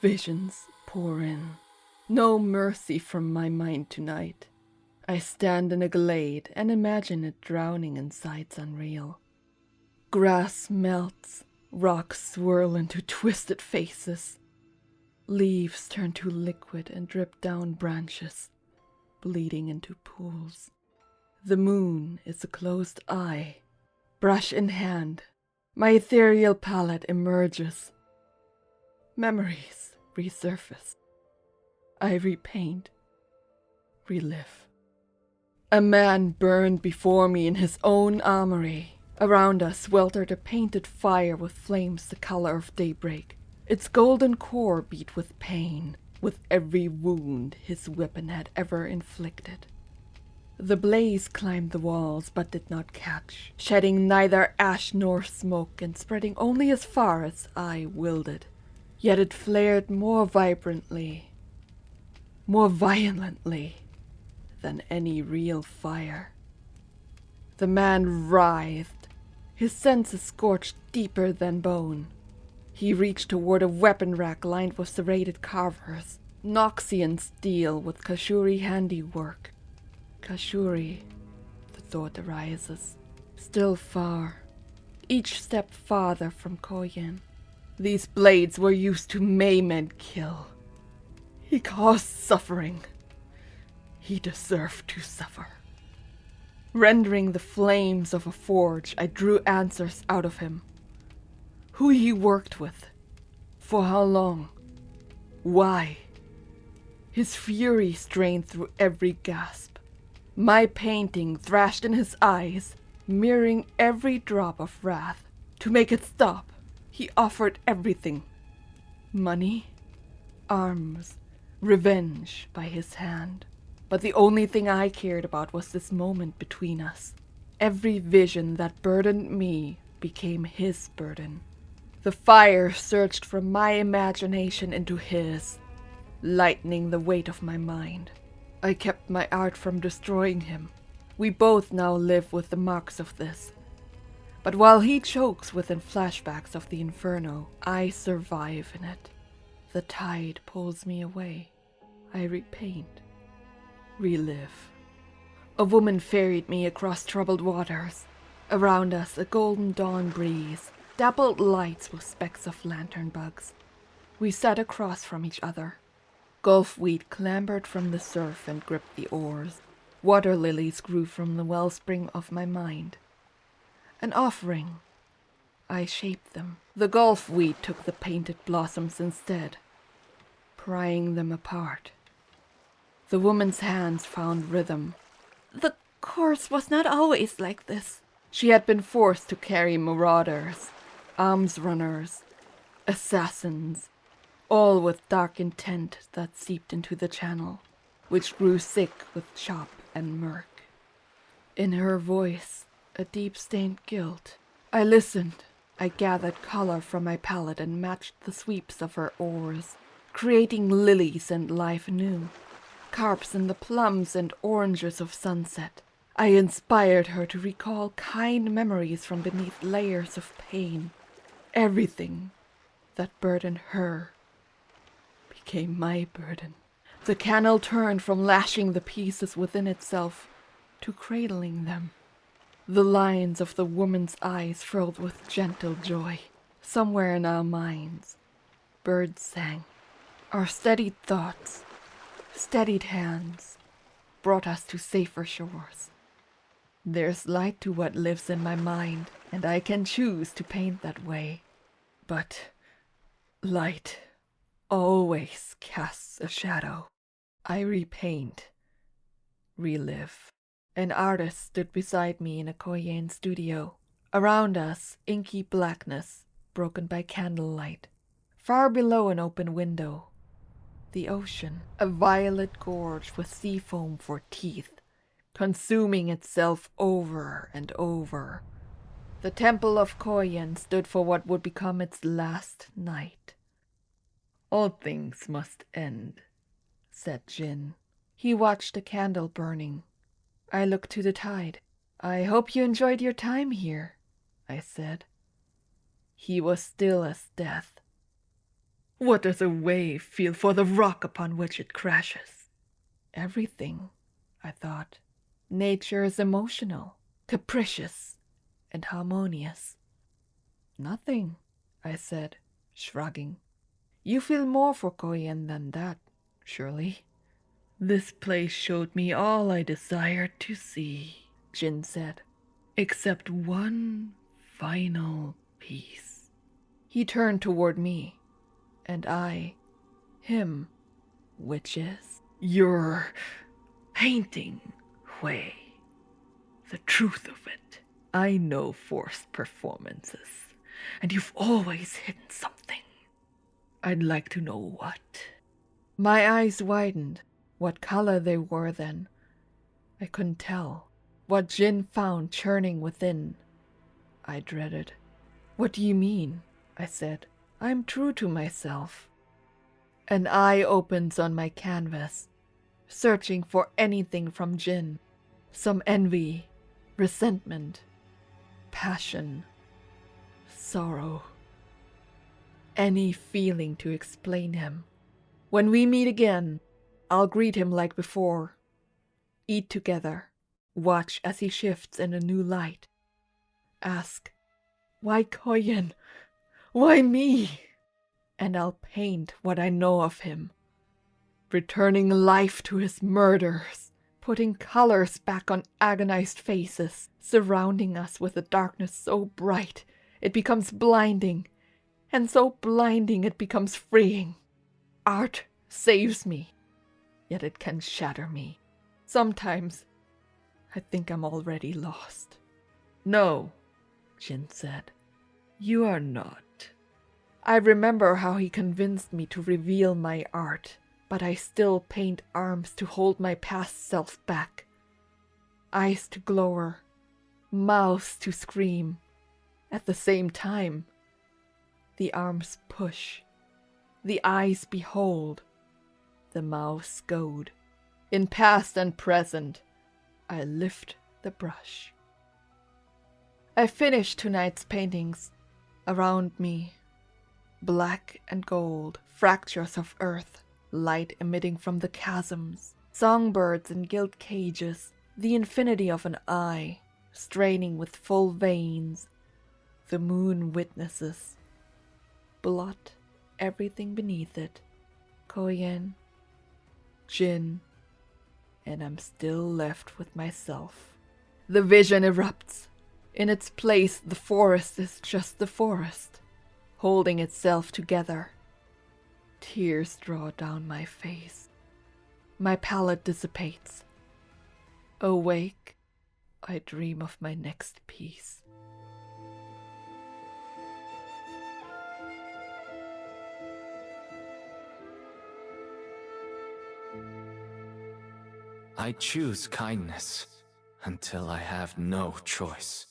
Visions pour in. No mercy from my mind tonight. I stand in a glade and imagine it drowning in sights unreal. Grass melts, rocks swirl into twisted faces. Leaves turn to liquid and drip down branches, bleeding into pools. The moon is a closed eye. Brush in hand, my ethereal palette emerges. Memories resurface. I repaint, relive. A man burned before me in his own armory. Around us sweltered a painted fire with flames the color of daybreak. Its golden core beat with pain, with every wound his weapon had ever inflicted. The blaze climbed the walls but did not catch, shedding neither ash nor smoke and spreading only as far as I willed it. Yet it flared more vibrantly, more violently than any real fire. The man writhed, his senses scorched deeper than bone. He reached toward a weapon rack lined with serrated carvers, Noxian steel with Kashuri handiwork. Kashuri, the thought arises, still far, each step farther from Koyen. These blades were used to maim and kill. He caused suffering. He deserved to suffer. Rendering the flames of a forge, I drew answers out of him. Who he worked with, for how long, why. His fury strained through every gasp. My painting thrashed in his eyes, mirroring every drop of wrath. To make it stop, he offered everything. Money, arms, revenge by his hand. But the only thing I cared about was this moment between us. Every vision that burdened me became his burden. The fire surged from my imagination into his, lightening the weight of my mind. I kept my art from destroying him. We both now live with the marks of this. But while he chokes within flashbacks of the inferno, I survive in it. The tide pulls me away. I repaint, relive. A woman ferried me across troubled waters. Around us, a golden dawn breeze, dappled lights with specks of lantern bugs. We sat across from each other. Gulfweed clambered from the surf and gripped the oars. Water lilies grew from the wellspring of my mind. An offering. I shaped them. The gulfweed took the painted blossoms instead, prying them apart. The woman's hands found rhythm. The course was not always like this. She had been forced to carry marauders, alms runners, assassins, all with dark intent that seeped into the channel, which grew thick with chop and murk. In her voice, a deep-stained guilt. I listened. I gathered color from my palette and matched the sweeps of her oars, creating lilies and life anew, carps in the plums and oranges of sunset. I inspired her to recall kind memories from beneath layers of pain. Everything that burdened her became my burden. The candle turned from lashing the pieces within itself to cradling them. The lines of the woman's eyes filled with gentle joy. Somewhere in our minds, birds sang. Our steadied thoughts, steadied hands, brought us to safer shores. There's light to what lives in my mind, and I can choose to paint that way. But light always casts a shadow. I repaint, relive. An artist stood beside me in a Korean studio. Around us, inky blackness, broken by candlelight. Far below an open window, the ocean, a violet gorge with sea foam for teeth, consuming itself over and over. The temple of Koyen stood for what would become its last night. All things must end, said Jin. He watched a candle burning. I looked to the tide. I hope you enjoyed your time here, I said. He was still as death. What does a wave feel for the rock upon which it crashes? Everything, I thought. Nature is emotional, capricious, and harmonious. Nothing, I said, shrugging. You feel more for Koyen than that, surely. This place showed me all I desired to see, Jin said, except one final piece. He turned toward me, and I, him, which is your painting, Hwei. The truth of it. I know forced performances, and you've always hidden something. I'd like to know what. My eyes widened. What color they were then, I couldn't tell. What Jin found churning within, I dreaded. What do you mean? I said. I'm true to myself. An eye opens on my canvas, searching for anything from Jin. Some envy, resentment, passion, sorrow. Any feeling to explain him. When we meet again, I'll greet him like before. Eat together. Watch as he shifts in a new light. Ask, why Koyen? Why me? And I'll paint what I know of him. Returning life to his murders. Putting colors back on agonized faces. Surrounding us with a darkness so bright it becomes blinding. And so blinding it becomes freeing. Art saves me. Yet it can shatter me. Sometimes, I think I'm already lost. No, Jin said. You are not. I remember how he convinced me to reveal my art, but I still paint arms to hold my past self back. Eyes to glower, mouths to scream. At the same time, the arms push, the eyes behold, the mouths goad. In past and present, I lift the brush. I finished tonight's paintings. Around me, black and gold, fractures of earth, light emitting from the chasms, songbirds in gilt cages, the infinity of an eye, straining with full veins. The moon witnesses. Blot everything beneath it. Koyen, Jin, and I'm still left with myself. The vision erupts. In its place, the forest is just the forest, holding itself together. Tears draw down my face. My palette dissipates. Awake, I dream of my next piece. I choose kindness until I have no choice.